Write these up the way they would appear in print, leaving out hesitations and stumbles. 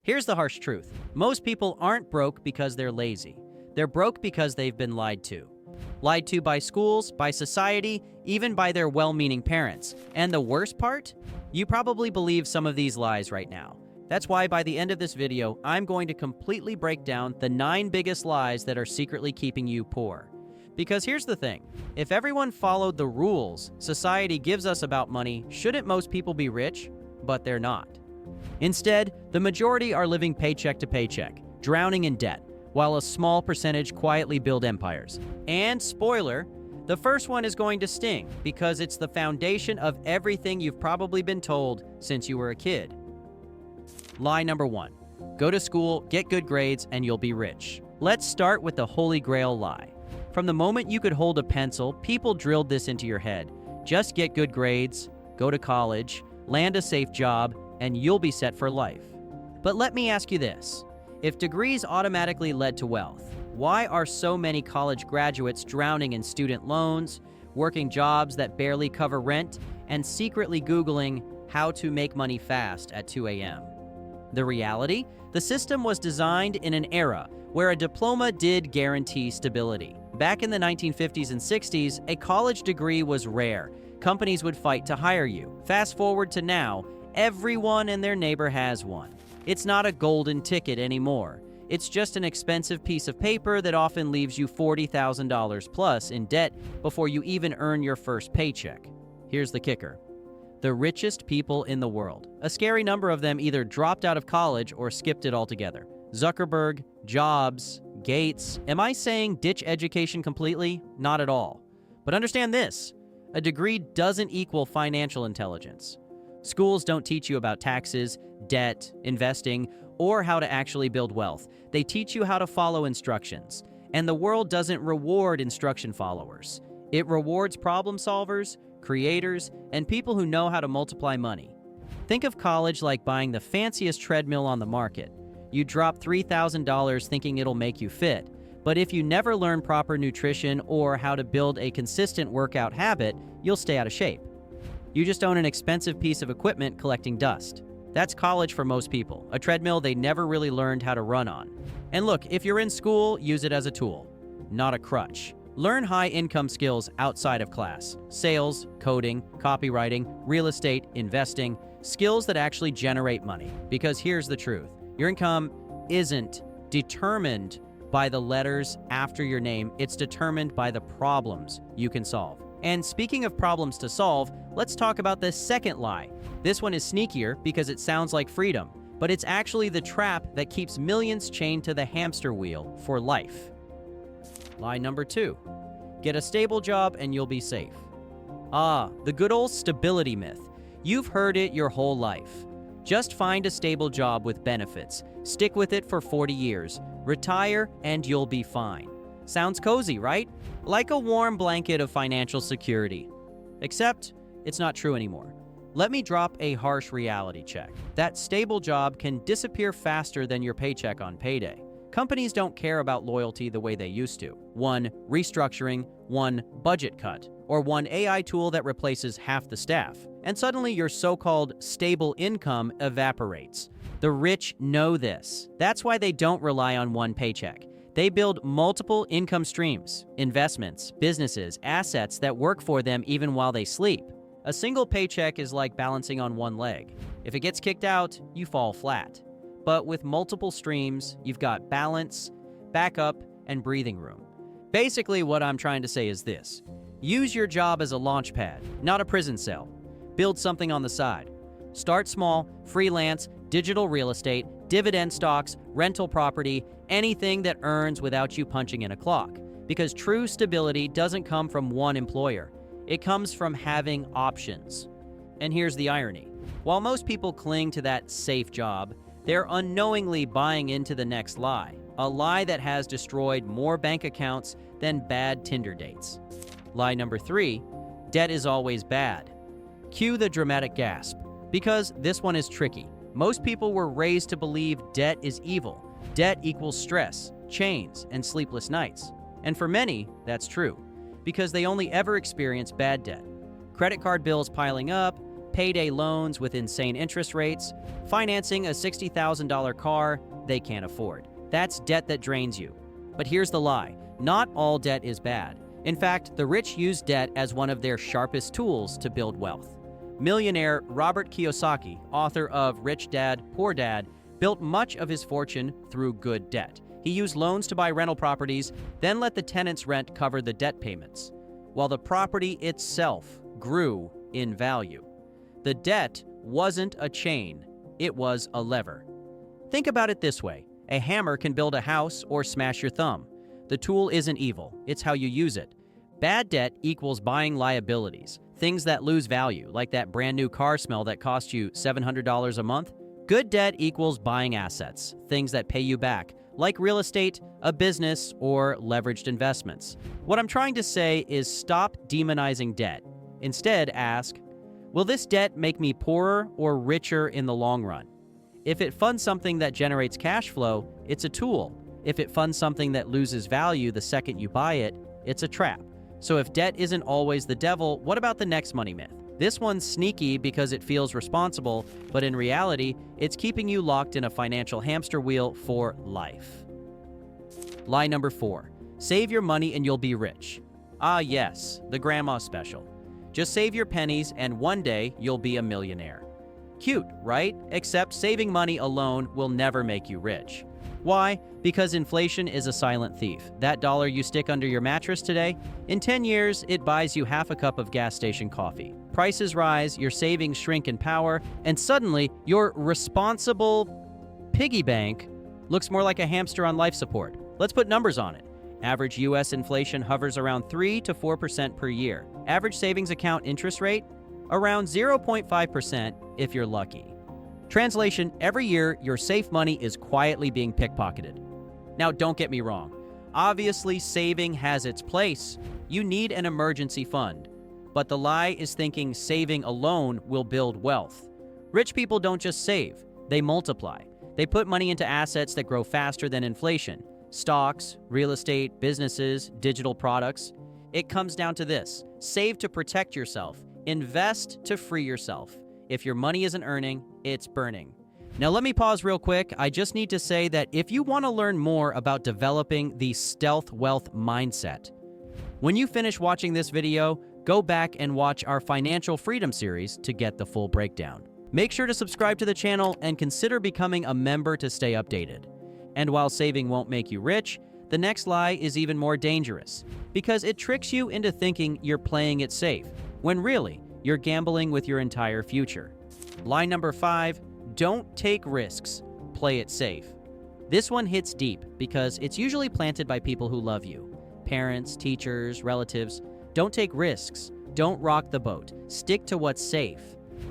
Here's the harsh truth. Most people aren't broke because they're lazy. They're broke because they've been lied to. Lied to by schools, by society, even by their well-meaning parents. And the worst part? You probably believe some of these lies right now. That's why by the end of this video, I'm going to completely break down the 9 biggest lies that are secretly keeping you poor. Because here's the thing, if everyone followed the rules society gives us about money, shouldn't most people be rich? But they're not. Instead, the majority are living paycheck to paycheck, drowning in debt, while a small percentage quietly build empires. And spoiler, the first one is going to sting because it's the foundation of everything you've probably been told since you were a kid. Lie number 1. Go to school, get good grades, and you'll be rich. Let's start with the holy grail lie. From the moment you could hold a pencil, people drilled this into your head. Just get good grades, go to college, land a safe job, and you'll be set for life. But let me ask you this. If degrees automatically led to wealth, why are so many college graduates drowning in student loans, working jobs that barely cover rent, and secretly Googling how to make money fast at 2 a.m.? The reality? The system was designed in an era where a diploma did guarantee stability. Back in the 1950s and 60s, a college degree was rare. Companies would fight to hire you. Fast forward to now, everyone and their neighbor has one. It's not a golden ticket anymore. It's just an expensive piece of paper that often leaves you $40,000 plus in debt before you even earn your first paycheck. Here's the kicker. The richest people in the world. A scary number of them either dropped out of college or skipped it altogether. Zuckerberg, Jobs, Gates. Am I saying ditch education completely? Not at all. But understand this. A degree doesn't equal financial intelligence. Schools don't teach you about taxes, debt, investing, or how to actually build wealth. They teach you how to follow instructions. And the world doesn't reward instruction followers. It rewards problem solvers, creators, and people who know how to multiply money. Think of college like buying the fanciest treadmill on the market. You drop $3,000 thinking it'll make you fit, but if you never learn proper nutrition or how to build a consistent workout habit, you'll stay out of shape. You just own an expensive piece of equipment collecting dust. That's college for most people, a treadmill they never really learned how to run on. And look, if you're in school, use it as a tool, not a crutch. Learn high-income skills outside of class. Sales, coding, copywriting, real estate, investing, skills that actually generate money. Because here's the truth. Your income isn't determined by the letters after your name. It's determined by the problems you can solve. And speaking of problems to solve, let's talk about the second lie. This one is sneakier because it sounds like freedom, but it's actually the trap that keeps millions chained to the hamster wheel for life. Lie number 2. Get a stable job and you'll be safe. The good old stability myth. You've heard it your whole life. Just find a stable job with benefits. Stick with it for 40 years. Retire and you'll be fine. Sounds cozy, right? Like a warm blanket of financial security. Except, it's not true anymore. Let me drop a harsh reality check. That stable job can disappear faster than your paycheck on payday. Companies don't care about loyalty the way they used to. One restructuring, one budget cut, or one AI tool that replaces half the staff. And suddenly your so-called stable income evaporates. The rich know this. That's why they don't rely on one paycheck. They build multiple income streams, investments, businesses, assets that work for them even while they sleep. A single paycheck is like balancing on one leg. If it gets kicked out, you fall flat. But with multiple streams, you've got balance, backup, and breathing room. Basically, what I'm trying to say is this. Use your job as a launch pad, not a prison cell. Build something on the side. Start small, freelance, digital real estate, dividend stocks, rental property, anything that earns without you punching in a clock. Because true stability doesn't come from one employer. It comes from having options. And here's the irony. While most people cling to that safe job, they're unknowingly buying into the next lie, a lie that has destroyed more bank accounts than bad Tinder dates. Lie number 3, debt is always bad. Cue the dramatic gasp, because this one is tricky. Most people were raised to believe debt is evil. Debt equals stress, chains, and sleepless nights. And for many, that's true, because they only ever experience bad debt. Credit card bills piling up, payday loans with insane interest rates, financing a $60,000 car they can't afford. That's debt that drains you. But here's the lie. Not all debt is bad. In fact, the rich use debt as one of their sharpest tools to build wealth. Millionaire Robert Kiyosaki, author of Rich Dad, Poor Dad, built much of his fortune through good debt. He used loans to buy rental properties, then let the tenants' rent cover the debt payments, while the property itself grew in value. The debt wasn't a chain, it was a lever. Think about it this way. A hammer can build a house or smash your thumb. The tool isn't evil, it's how you use it. Bad debt equals buying liabilities, things that lose value, like that brand new car smell that cost you $700 a month. Good debt equals buying assets, things that pay you back, like real estate, a business, or leveraged investments. What I'm trying to say is stop demonizing debt. Instead, ask, will this debt make me poorer or richer in the long run? If it funds something that generates cash flow, it's a tool. If it funds something that loses value the second you buy it, it's a trap. So if debt isn't always the devil, what about the next money myth? This one's sneaky because it feels responsible, but in reality, it's keeping you locked in a financial hamster wheel for life. Lie number 4. Save your money and you'll be rich. Ah yes, the grandma special. Just save your pennies and one day you'll be a millionaire. Cute, right? Except saving money alone will never make you rich. Why? Because inflation is a silent thief. That dollar you stick under your mattress today, in 10 years, it buys you half a cup of gas station coffee. Prices rise, your savings shrink in power, and suddenly, your responsible piggy bank looks more like a hamster on life support. Let's put numbers on it. Average U.S. inflation hovers around 3 to 4% per year. Average savings account interest rate? Around 0.5% if you're lucky. Translation, every year, your safe money is quietly being pickpocketed. Now, don't get me wrong. Obviously, saving has its place. You need an emergency fund. But the lie is thinking saving alone will build wealth. Rich people don't just save, they multiply. They put money into assets that grow faster than inflation. Stocks, real estate, businesses, digital products. It comes down to this. Save to protect yourself. Invest to free yourself. If your money isn't earning, it's burning. Now let me pause real quick. I just need to say that if you want to learn more about developing the stealth wealth mindset, when you finish watching this video, go back and watch our Financial Freedom series to get the full breakdown. Make sure to subscribe to the channel and consider becoming a member to stay updated. And while saving won't make you rich, the next lie is even more dangerous because it tricks you into thinking you're playing it safe, when really, you're gambling with your entire future. Lie number 5, don't take risks, play it safe. This one hits deep because it's usually planted by people who love you. Parents, teachers, relatives. Don't take risks. Don't rock the boat. Stick to what's safe.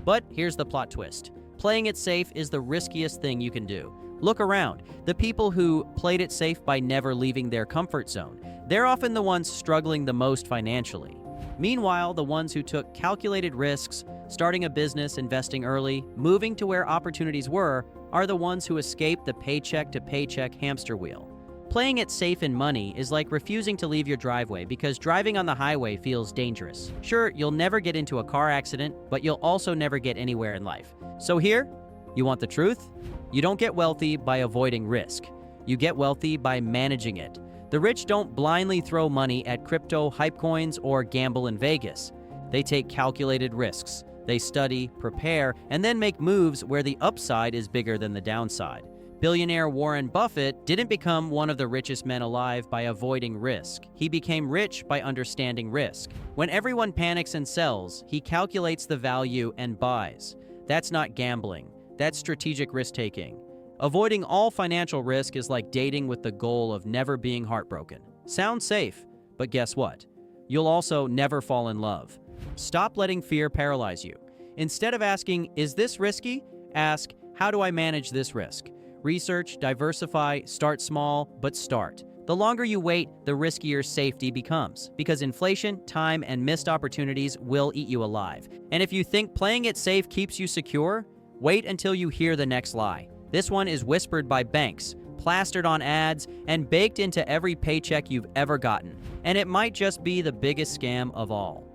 But here's the plot twist. Playing it safe is the riskiest thing you can do. Look around. The people who played it safe by never leaving their comfort zone, they're often the ones struggling the most financially. Meanwhile, the ones who took calculated risks, starting a business, investing early, moving to where opportunities were, are the ones who escaped the paycheck-to-paycheck hamster wheel. Playing it safe in money is like refusing to leave your driveway because driving on the highway feels dangerous. Sure, you'll never get into a car accident, but you'll also never get anywhere in life. So here, you want the truth? You don't get wealthy by avoiding risk. You get wealthy by managing it. The rich don't blindly throw money at crypto, hype coins, or gamble in Vegas. They take calculated risks. They study, prepare, and then make moves where the upside is bigger than the downside. Billionaire Warren Buffett didn't become one of the richest men alive by avoiding risk. He became rich by understanding risk. When everyone panics and sells, he calculates the value and buys. That's not gambling. That's strategic risk-taking. Avoiding all financial risk is like dating with the goal of never being heartbroken. Sounds safe, but guess what? You'll also never fall in love. Stop letting fear paralyze you. Instead of asking, is this risky? Ask, how do I manage this risk? Research, diversify, start small, but start. The longer you wait, the riskier safety becomes, because inflation, time, and missed opportunities will eat you alive. And if you think playing it safe keeps you secure, wait until you hear the next lie. This one is whispered by banks, plastered on ads, and baked into every paycheck you've ever gotten. And it might just be the biggest scam of all.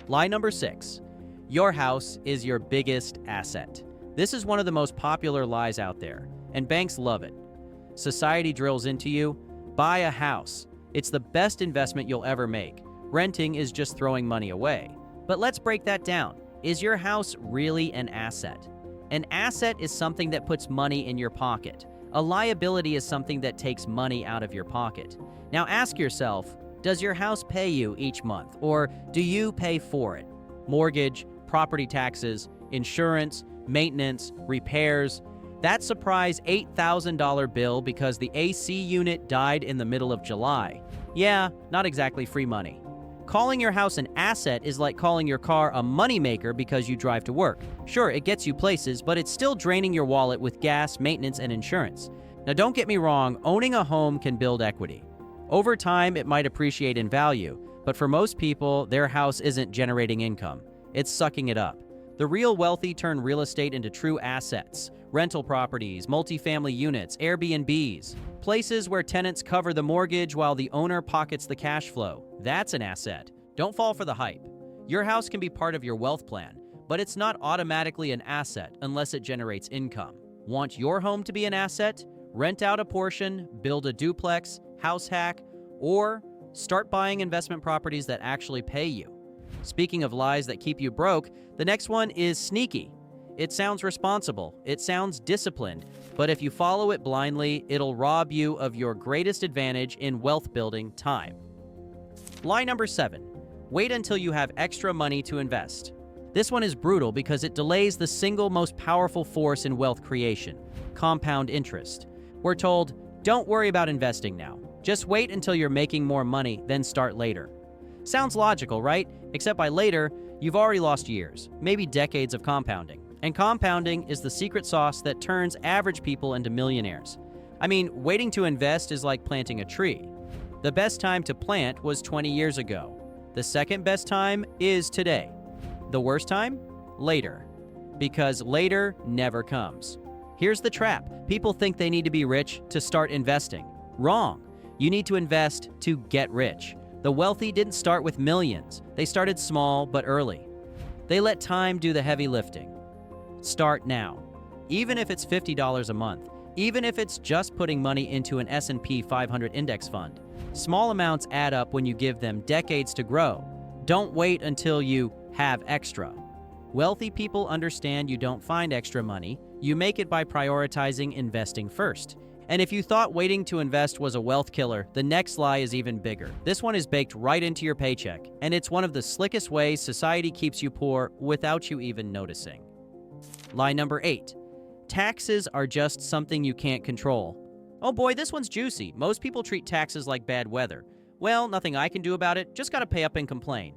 Lie number 6. Your house is your biggest asset. This is one of the most popular lies out there, and banks love it. Society drills into you, buy a house. It's the best investment you'll ever make. Renting is just throwing money away. But let's break that down. Is your house really an asset? An asset is something that puts money in your pocket. A liability is something that takes money out of your pocket. Now ask yourself, does your house pay you each month, or do you pay for it? Mortgage, property taxes, insurance, maintenance, repairs. That surprise $8,000 bill because the AC unit died in the middle of July. Yeah, not exactly free money. Calling your house an asset is like calling your car a moneymaker because you drive to work. Sure, it gets you places, but it's still draining your wallet with gas, maintenance, and insurance. Now don't get me wrong, owning a home can build equity. Over time, it might appreciate in value, but for most people, their house isn't generating income. It's sucking it up. The real wealthy turn real estate into true assets. Rental properties, multifamily units, Airbnbs, places where tenants cover the mortgage while the owner pockets the cash flow. That's an asset. Don't fall for the hype. Your house can be part of your wealth plan, but it's not automatically an asset unless it generates income. Want your home to be an asset? Rent out a portion, build a duplex, house hack, or start buying investment properties that actually pay you. Speaking of lies that keep you broke, the next one is sneaky. It sounds responsible, it sounds disciplined, but if you follow it blindly, it'll rob you of your greatest advantage in wealth building: time. Lie number 7. Wait until you have extra money to invest. This one is brutal because it delays the single most powerful force in wealth creation: compound interest. We're told, don't worry about investing now. Just wait until you're making more money, then start later. Sounds logical, right? Except by later, you've already lost years, maybe decades of compounding. And compounding is the secret sauce that turns average people into millionaires. I mean, waiting to invest is like planting a tree. The best time to plant was 20 years ago. The second best time is today. The worst time? Later. Because later never comes. Here's the trap. People think they need to be rich to start investing. Wrong. You need to invest to get rich. The wealthy didn't start with millions. They started small but early. They let time do the heavy lifting. Start now. Even if it's $50 a month, even if it's just putting money into an S&P 500 index fund. Small amounts add up when you give them decades to grow. Don't wait until you have extra. Wealthy people understand you don't find extra money. You make it by prioritizing investing first. And if you thought waiting to invest was a wealth killer, the next lie is even bigger. This one is baked right into your paycheck, and it's one of the slickest ways society keeps you poor without you even noticing. Lie number 8. Taxes are just something you can't control. Oh boy, this one's juicy. Most people treat taxes like bad weather. Well, nothing I can do about it, just gotta pay up and complain.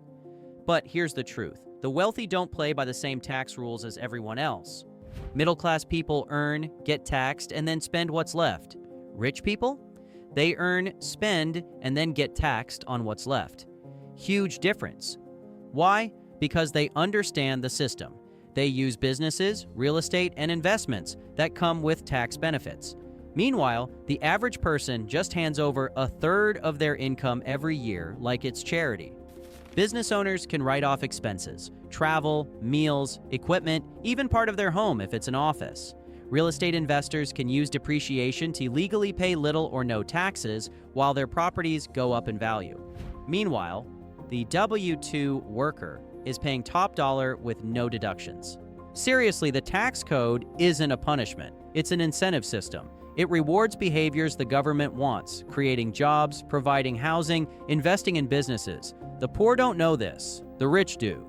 But here's the truth. The wealthy don't play by the same tax rules as everyone else. Middle-class people earn, get taxed, and then spend what's left. Rich people? They earn, spend, and then get taxed on what's left. Huge difference. Why? Because they understand the system. They use businesses, real estate, and investments that come with tax benefits. Meanwhile, the average person just hands over a third of their income every year like it's charity. Business owners can write off expenses, travel, meals, equipment, even part of their home if it's an office. Real estate investors can use depreciation to legally pay little or no taxes while their properties go up in value. Meanwhile, the W-2 worker is paying top dollar with no deductions. Seriously, the tax code isn't a punishment. It's an incentive system. It rewards behaviors the government wants, creating jobs, providing housing, investing in businesses. The poor don't know this. The rich do.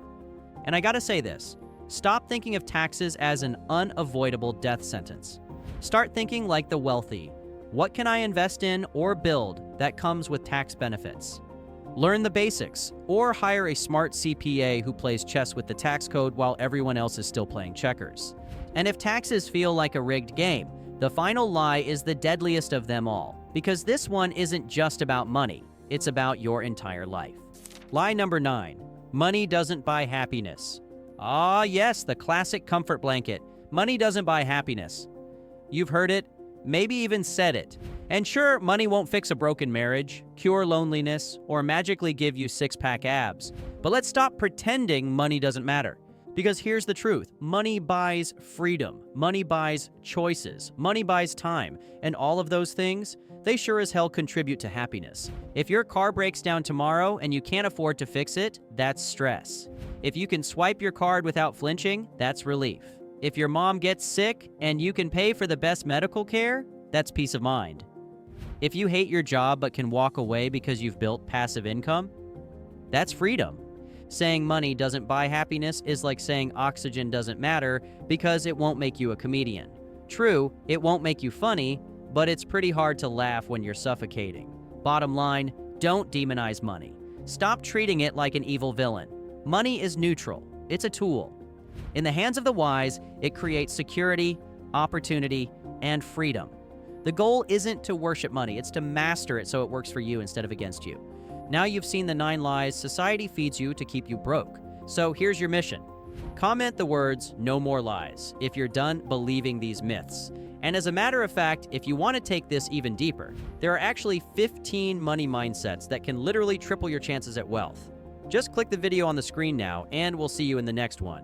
And I gotta say this. Stop thinking of taxes as an unavoidable death sentence. Start thinking like the wealthy. What can I invest in or build that comes with tax benefits? Learn the basics, or hire a smart CPA who plays chess with the tax code while everyone else is still playing checkers. And if taxes feel like a rigged game, the final lie is the deadliest of them all, because this one isn't just about money, it's about your entire life. Lie number 9, money doesn't buy happiness. Ah, yes, the classic comfort blanket. Money doesn't buy happiness. You've heard it, maybe even said it. And sure, money won't fix a broken marriage, cure loneliness, or magically give you six-pack abs. But let's stop pretending money doesn't matter. Because here's the truth. Money buys freedom. Money buys choices. Money buys time. And all of those things, they sure as hell contribute to happiness. If your car breaks down tomorrow and you can't afford to fix it, that's stress. If you can swipe your card without flinching, that's relief. If your mom gets sick and you can pay for the best medical care, that's peace of mind. If you hate your job but can walk away because you've built passive income, that's freedom. Saying money doesn't buy happiness is like saying oxygen doesn't matter because it won't make you a comedian. True, it won't make you funny, but it's pretty hard to laugh when you're suffocating. Bottom line, don't demonize money. Stop treating it like an evil villain. Money is neutral. It's a tool. In the hands of the wise, it creates security, opportunity, and freedom. The goal isn't to worship money, it's to master it so it works for you instead of against you. Now you've seen the 9 lies society feeds you to keep you broke. So here's your mission. Comment the words, "No more lies," if you're done believing these myths. And as a matter of fact, if you want to take this even deeper, there are actually 15 money mindsets that can literally triple your chances at wealth. Just click the video on the screen now, and we'll see you in the next one.